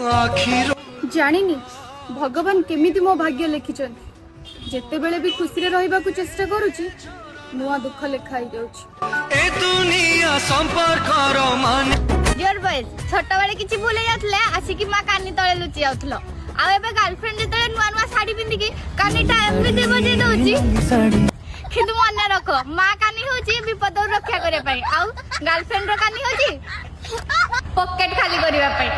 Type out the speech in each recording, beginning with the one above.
जानिनी भगवान केमिति मो भाग्य लिखिछन जेते बेले भी खुशी रे रहबा को चेष्टा करूची नुआ दुख लेखाई जाउची ए दुनिया संपर्क रो मान डियर बॉयज छोट बेले किछि भूले जातले आसी कि मा कानी तळे लुचि आउथलो आ एबे गर्लफ्रेंड जेतले नुआ नुआ साड़ी पिंदी की कानी टाइम भी देबो जे दोची किंतु मन रख मा कानी होची विपद रक्षा करे पई आ गर्लफ्रेंड रो कानी होची पॉकेट खाली करबा पई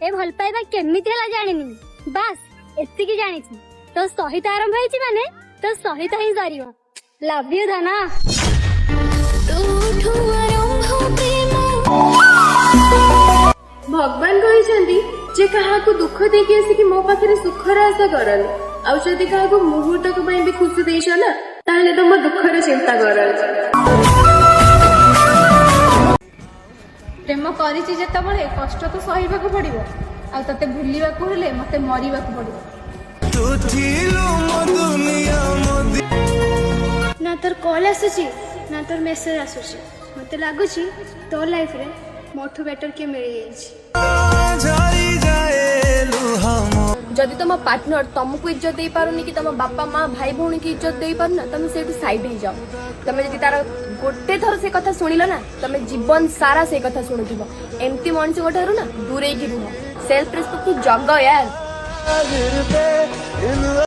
ए भल पाइबा केमिति हला जानिनी बस एतिकी जानिछि तो सहित आरंभ होइछि माने तो सहित ही सरियो लव यू धना भगवान कहिसंदी जे कहा को दुख देखि आसी कि मो पाखरे सुखर आशा करले आ जदि कहा को मुहूर्त को भी खुशी देइछ ना ताले तो मो दुख रे चिंता करल प्रेम करिछि जेता बळे कष्ट तो सहिबा को पड़िबो आ तते भूलिबा को हेले मते मरिबा को पड़िबो तू थिलो मो दुनिया मोदी ना तोर कॉल आसुची ना तोर मेसेज आसुची मते लागुची तो लाइफ रे मोठू बेटर के मिल गेछि झरी जाए लुहम जदि तुम पार्टनर तुमको इज्जत दे पारुनी कि तुम बापा माँ भाई भौणी की इज्जत दे पारुना तुम से साइड ही जाओ तुम जदि तार गोटे थर से कथा शुणिल ना तुम जीवन सारा से कथा शुणुथिब एमती मनुष्य ठारू ना दूरे रुह सेल्फ रेस्पेक्ट जग यार